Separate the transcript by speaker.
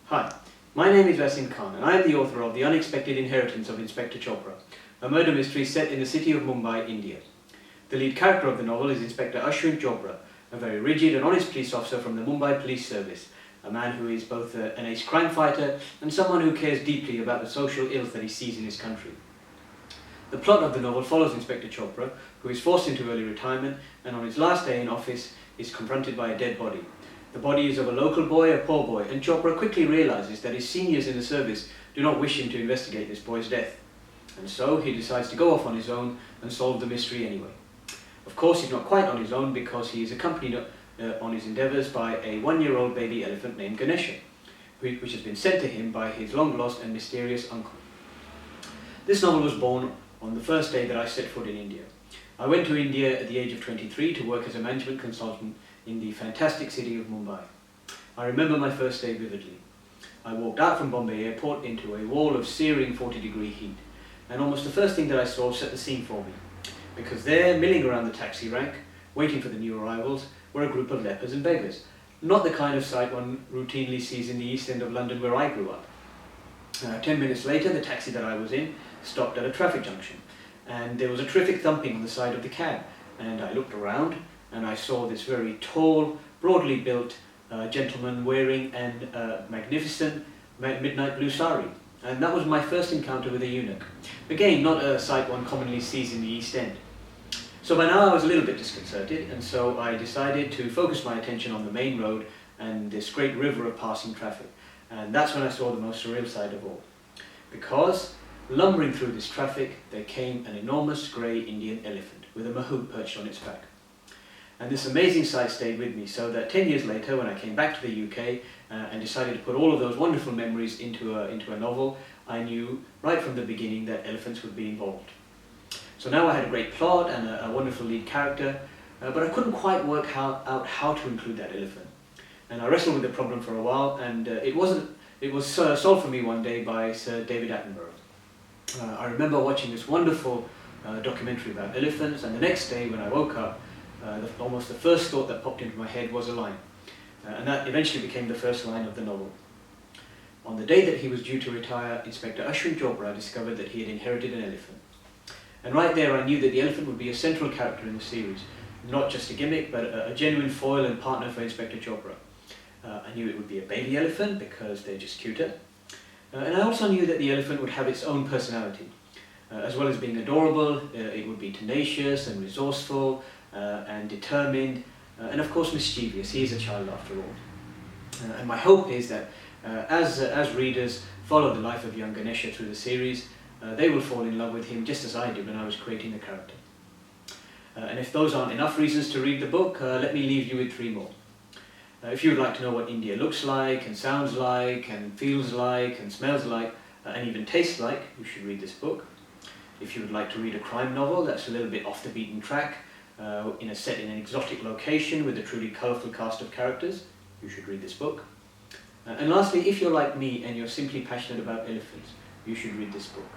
Speaker 1: Hi, my name is Vaseem and I am the author of The Unexpected Inheritance of Inspector Chopra, a murder mystery set in the city of Mumbai, India. The lead character of the novel is Inspector Chopra, a very rigid and honest police officer from the Mumbai Police Service, a man who is both an ace crime fighter and someone who cares deeply about the social ills that he sees in his country. The plot of the novel follows Inspector Chopra, who is forced into early retirement and on his last day in office is confronted by a dead body. The body is of a local boy, a poor boy, and Chopra quickly realizes that his seniors in the service do not wish him to investigate this boy's death. And so he decides to go off on his own and solve the mystery anyway. Of course, he's not quite on his own because he is accompanied on his endeavours by a one-year-old baby elephant named Ganesha, which has been sent to him by his long-lost and mysterious uncle. This novel was born on the first day that I set foot in India. I went to India at the age of 23 to work as a management consultant in the fantastic city of Mumbai. I remember my first day vividly. I walked out from Bombay airport into a wall of searing 40-degree heat, and almost the first thing that I saw set the scene for me, because there, milling around the taxi rank, waiting for the new arrivals, were a group of lepers and beggars, not the kind of sight one routinely sees in the East End of London where I grew up. 10 minutes later, the taxi that I was in stopped at a traffic junction, and there was a terrific thumping on the side of the cab, and I looked around and I saw this very tall, broadly built gentleman wearing a magnificent midnight blue sari, and that was my first encounter with a eunuch. Again, not a sight one commonly sees in the East End. So by now I was a little bit disconcerted, and so I decided to focus my attention on the main road and this great river of passing traffic, and that's when I saw the most surreal sight of all. Because lumbering through this traffic there came an enormous grey Indian elephant with a mahout perched on its back. And this amazing sight stayed with me, so that 10 years later, when I came back to the UK and decided to put all of those wonderful memories into a novel, I knew right from the beginning that elephants would be involved. So now I had a great plot and a wonderful lead character, but I couldn't quite work out how to include that elephant. And I wrestled with the problem for a while, and it was solved for me one day by Sir David Attenborough. I remember watching this wonderful documentary about elephants, and the next day when I woke up, almost the first thought that popped into my head was a line, and that eventually became the first line of the novel. On the day that he was due to retire, Inspector Chopra discovered that he had inherited an elephant. And right there I knew that the elephant would be a central character in the series, not just a gimmick, but a genuine foil and partner for Inspector Chopra. I knew it would be a baby elephant because they're just cuter, and I also knew that the elephant would have its own personality. As well as being adorable, it would be tenacious and resourceful, and determined, and of course mischievous. He is a child after all. And my hope is that as readers follow the life of young Ganesha through the series, they will fall in love with him just as I did when I was creating the character. And if those aren't enough reasons to read the book, let me leave you with 3 more. If you would like to know what India looks like, and sounds like, and feels like, and smells like, and even tastes like, you should read this book. If you would like to read a crime novel that's a little bit off the beaten track, set in an exotic location with a truly colourful cast of characters, you should read this book. And lastly, if you're like me and you're simply passionate about elephants, you should read this book.